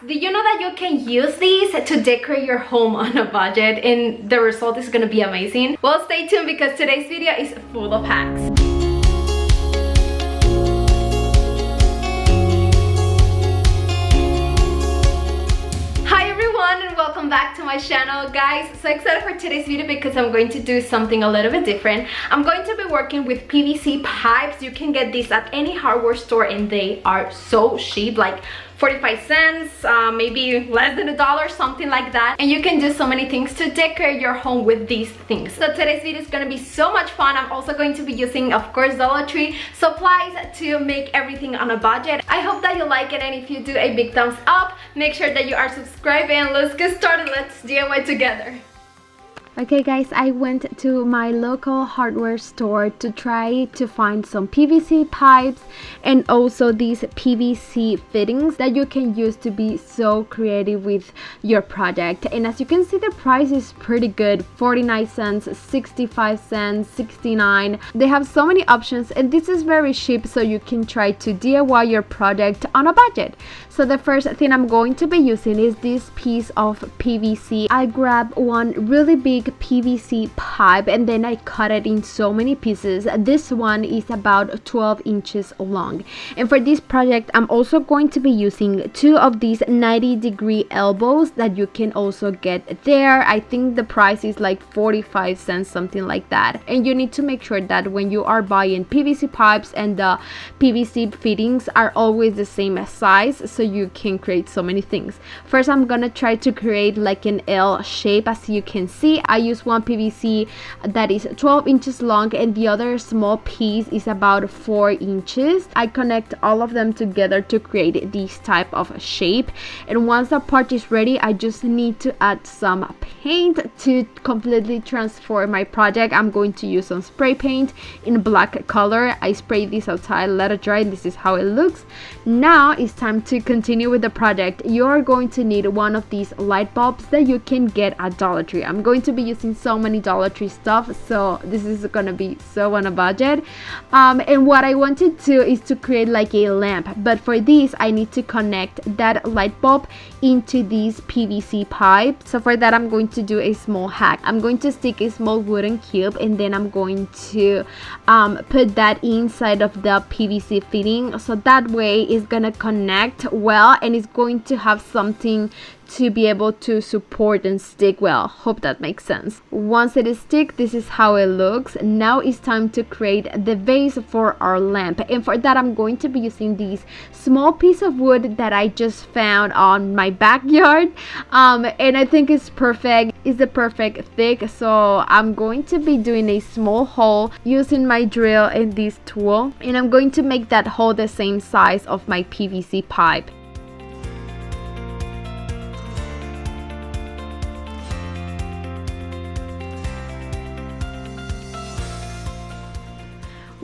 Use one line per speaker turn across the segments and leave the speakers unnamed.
Do you know that you can use these to decorate your home on a budget and the result is gonna be amazing? Well, stay tuned because today's video is full of hacks. And welcome back to my channel, guys. So excited for today's video because I'm going to do something a little bit different. I'm going to be working with PVC pipes. You can get these at any hardware store and they are so cheap, like 45 cents, maybe less than $1, something like that. And you can do so many things to decorate your home with these things. So today's video is going to be so much fun. I'm also going to be using, of course, Dollar Tree supplies to make everything on a budget. I hope that you like it, and if you do, a big thumbs up. Make sure that you are subscribed, and let's get started. Let's DIY together. Okay guys, I went to my local hardware store to try to find some PVC pipes and also these PVC fittings that you can use to be so creative with your project. And as you can see, the price is pretty good, 49 cents, 65 cents, 69. They have so many options and this is very cheap, so you can try to DIY your project on a budget. So the first thing I'm going to be using is this piece of PVC. I grabbed one really big PVC pipe and then I cut it in so many pieces. This one is about 12 inches long, and for this project I'm also going to be using two of these 90-degree elbows that you can also get there. I think the price is like 45 cents, something like that. And you need to make sure that when you are buying PVC pipes and the PVC fittings are always the same size, so you can create so many things. First, I'm gonna try to create like an L shape. As you can see, I use one PVC that is 12 inches long and the other small piece is about 4 inches. I connect all of them together to create this type of shape, and once the part is ready, I just need to add some paint to completely transform my project. I'm going to use some spray paint in black color. I sprayed this outside, let it dry, and this is how it looks. Now it's time to continue with the project. You're going to need one of these light bulbs that you can get at Dollar Tree. I'm going to be using so many Dollar Tree stuff, so this is gonna be so on a budget. And what I want to do is to create like a lamp, but for this I need to connect that light bulb into these PVC pipes. So for that I'm going to do a small hack. I'm going to stick a small wooden cube and then I'm going to put that inside of the PVC fitting, so that way it's gonna connect well and it's going to have something to be able to support and stick well. Hope that makes sense. Once it is stick, this is how it looks. Now it's time to create the base for our lamp, and for that I'm going to be using this small piece of wood that I just found on my backyard, and I think it's perfect. It's the perfect thick, so I'm going to be doing a small hole using my drill and this tool, and I'm going to make that hole the same size of my PVC pipe.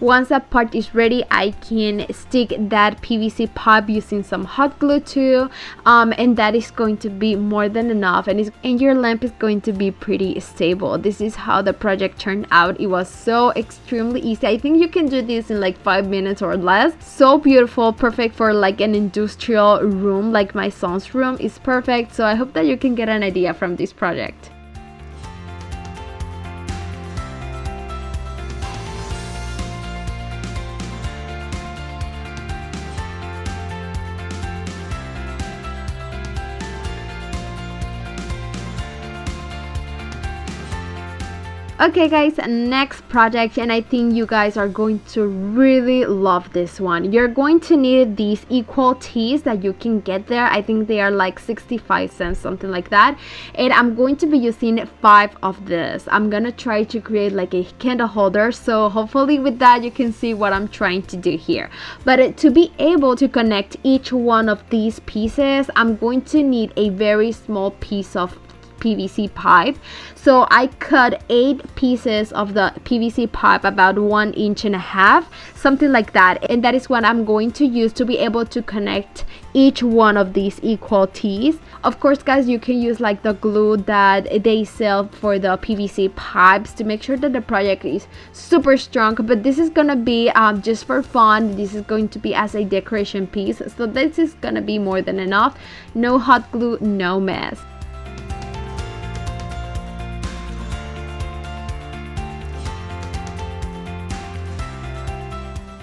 Once that part is ready, I can stick that PVC pipe using some hot glue too, and that is going to be more than enough, and your lamp is going to be pretty stable. This is how the project turned out. It was so extremely easy. I think you can do this in like 5 minutes or less. So beautiful, perfect for like an industrial room, like my son's room is perfect. So I hope that you can get an idea from this project. Okay guys, next project, and I think you guys are going to really love this one. You're going to need these equal tees that you can get there. I think they are like 65 cents, something like that, and I'm going to be using 5 of this. I'm gonna try to create like a candle holder, so hopefully with that you can see what I'm trying to do here. But to be able to connect each one of these pieces, I'm going to need a very small piece of PVC pipe. So I cut 8 pieces of the PVC pipe, about 1.5 inches, something like that, and that is what I'm going to use to be able to connect each one of these equal tees. Of course guys, you can use like the glue that they sell for the PVC pipes to make sure that the project is super strong, but this is gonna be just for fun. This is going to be as a decoration piece, so this is gonna be more than enough. No hot glue, no mess.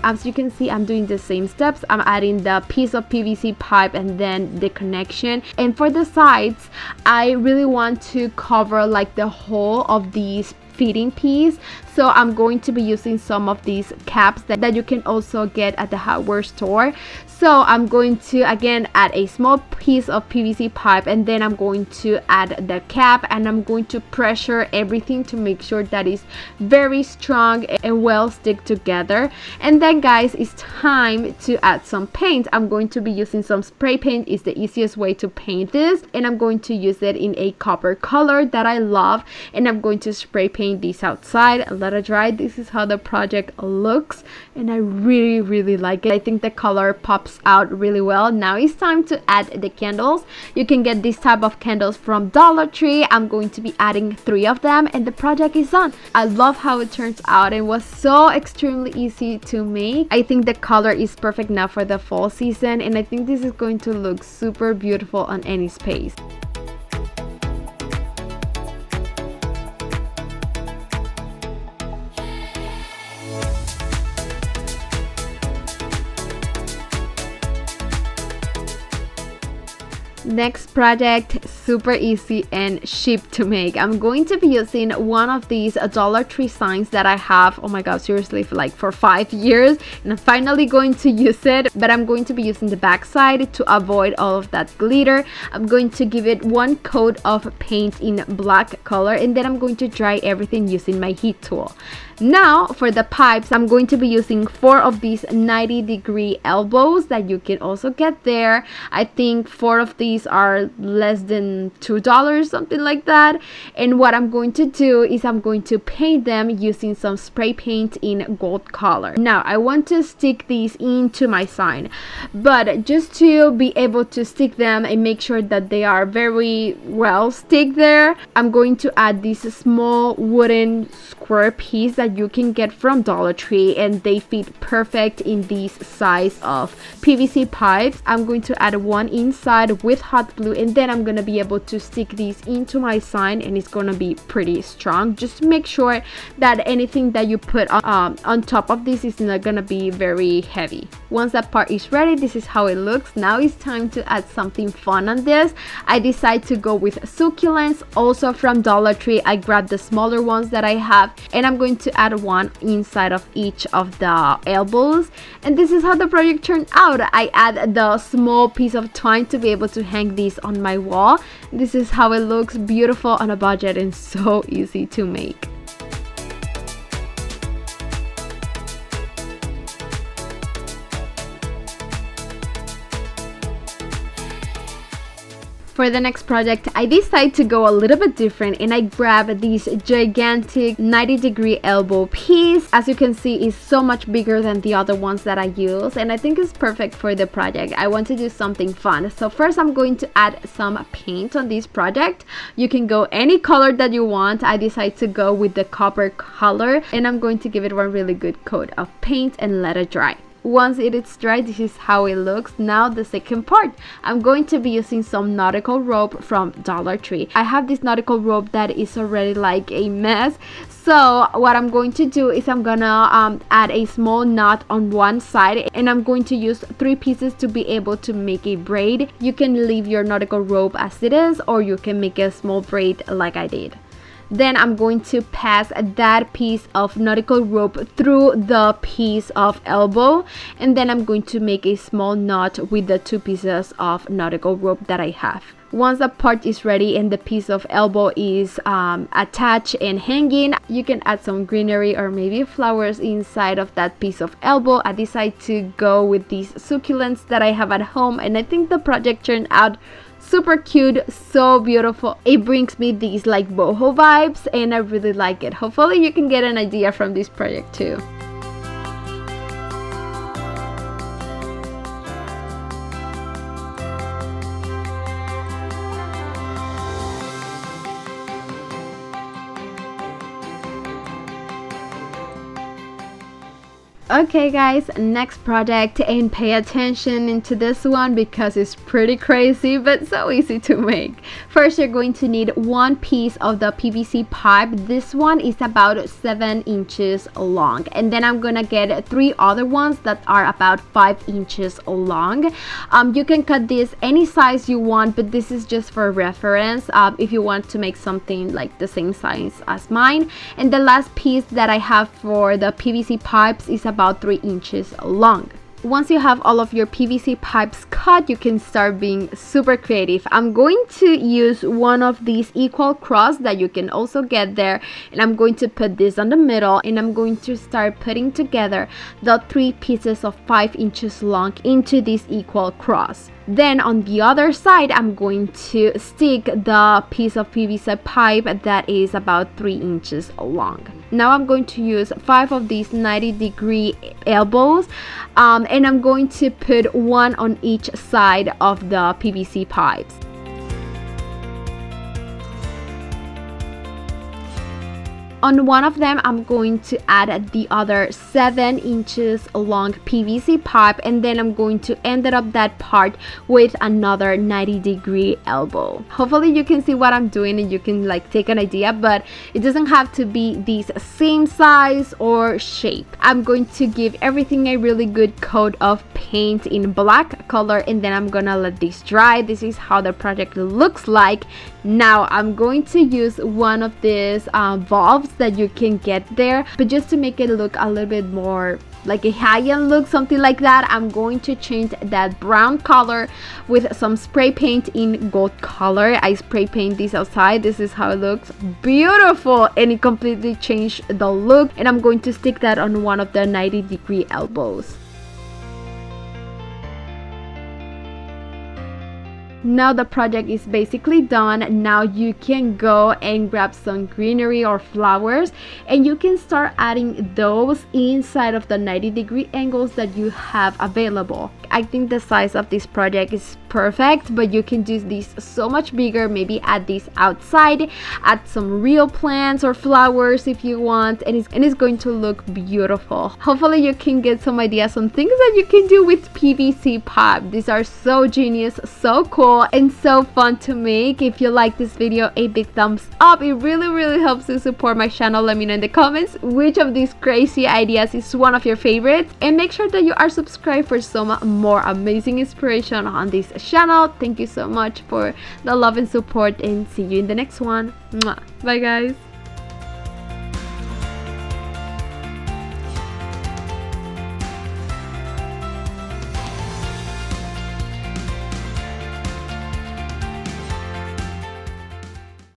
As you can see, I'm doing the same steps. I'm adding the piece of PVC pipe and then the connection. And for the sides, I really want to cover like the whole of these fitting piece, so I'm going to be using some of these caps that you can also get at the hardware store. So I'm going to again add a small piece of PVC pipe, and then I'm going to add the cap, and I'm going to pressure everything to make sure that it's very strong and well stick together. And then guys, it's time to add some paint. I'm going to be using some spray paint. It's the easiest way to paint this, and I'm going to use it in a copper color that I love, and I'm going to spray paint this outside and let it dry. This is how the project looks, and I really like it. I think the color pops out really well. Now it's time to add the candles. You can get this type of candles from Dollar Tree. I'm going to be adding 3 of them, and the project is done. I love how it turns out. It was so extremely easy to make. I think the color is perfect now for the fall season, and I think this is going to look super beautiful on any space. Next project, super easy and cheap to make. I'm going to be using one of these Dollar Tree signs that I have, oh my god, seriously, for 5 years, and I'm finally going to use it. But I'm going to be using the back side to avoid all of that glitter. I'm going to give it 1 coat of paint in black color, and then I'm going to dry everything using my heat tool. Now for the pipes, I'm going to be using 4 of these 90-degree elbows that you can also get there. I think 4 of these are less than $2, something like that. And what I'm going to do is I'm going to paint them using some spray paint in gold color. Now I want to stick these into my sign, but just to be able to stick them and make sure that they are very well stick there, I'm going to add this small wooden square piece that you can get from Dollar Tree, and they fit perfect in these size of PVC pipes. I'm going to add 1 inside with hot glue, and then I'm gonna be able to stick these into my sign, and it's gonna be pretty strong. Just make sure that anything that you put on top of this is not gonna be very heavy. Once that part is ready, this is how it looks. Now it's time to add something fun on this. I decided to go with succulents, also from Dollar Tree. I grabbed the smaller ones that I have, and I'm going to add 1 inside of each of the elbows, and this is how the project turned out. I add the small piece of twine to be able to hang these on my wall. This is how it looks, beautiful on a budget and so easy to make. For the next project, I decided to go a little bit different, and I grabbed this gigantic 90-degree elbow piece. As you can see, it's so much bigger than the other ones that I use, and I think it's perfect for the project. I want to do something fun. So first I'm going to add some paint on this project. You can go any color that you want. I decided to go with the copper color, and I'm going to give it 1 really good coat of paint and let it dry. Once it is dry, this is how it looks. Now the second part, I'm going to be using some nautical rope from Dollar Tree. I have this nautical rope that is already like a mess, so what I'm going to do is I'm gonna add a small knot on one side, and I'm going to use 3 pieces to be able to make a braid. You can leave your nautical rope as it is, or you can make a small braid like I did. Then I'm going to pass that piece of nautical rope through the piece of elbow, and then I'm going to make a small knot with the 2 pieces of nautical rope that I have. Once the part is ready and the piece of elbow is attached and hanging, you can add some greenery or maybe flowers inside of that piece of elbow. I decided to go with these succulents that I have at home, and I think the project turned out super cute, so beautiful. It brings me these like boho vibes and I really like it. Hopefully you can get an idea from this project too. Okay guys, next project, and pay attention into this one because it's pretty crazy but so easy to make. First, you're going to need one piece of the PVC pipe. This one is about 7 inches long, and then I'm gonna get 3 other ones that are about 5 inches long. You can cut this any size you want, but this is just for reference if you want to make something like the same size as mine. And the last piece that I have for the PVC pipes is about 3 inches long. Once you have all of your PVC pipes cut, you can start being super creative. I'm going to use one of these equal cross that you can also get there, and I'm going to put this on the middle, and I'm going to start putting together the 3 pieces of 5 inches long into this equal cross. Then on the other side, I'm going to stick the piece of PVC pipe that is about 3 inches long. Now I'm going to use 5 of these 90-degree elbows, and I'm going to put one on each side of the PVC pipes. On one of them, I'm going to add the other 7 inches long PVC pipe, and then I'm going to end up that part with another 90-degree elbow. Hopefully you can see what I'm doing and you can like take an idea, but it doesn't have to be this same size or shape. I'm going to give everything a really good coat of paint in black color, and then I'm gonna let this dry. This is how the project looks like. Now I'm going to use one of these valves that you can get there, but just to make it look a little bit more like a high-end look, something like that, I'm going to change that brown color with some spray paint in gold color. I spray paint this outside. This is how it looks. Beautiful, and it completely changed the look, and I'm going to stick that on one of the 90-degree elbows. Now the project is basically done. Now you can go and grab some greenery or flowers, and you can start adding those inside of the 90-degree angles that you have available. I think the size of this project is perfect, but you can do this so much bigger. Maybe add this outside, add some real plants or flowers if you want, and it's going to look beautiful. Hopefully you can get some ideas on things that you can do with PVC pipe. These are so genius, so cool, and so fun to make. If you like this video, a big thumbs up. It really helps to support my channel. Let me know in the comments which of these crazy ideas is one of your favorites, and make sure that you are subscribed for some more amazing inspiration on this channel. Thank you so much for the love and support, and see you in the next one. Mwah. Bye guys.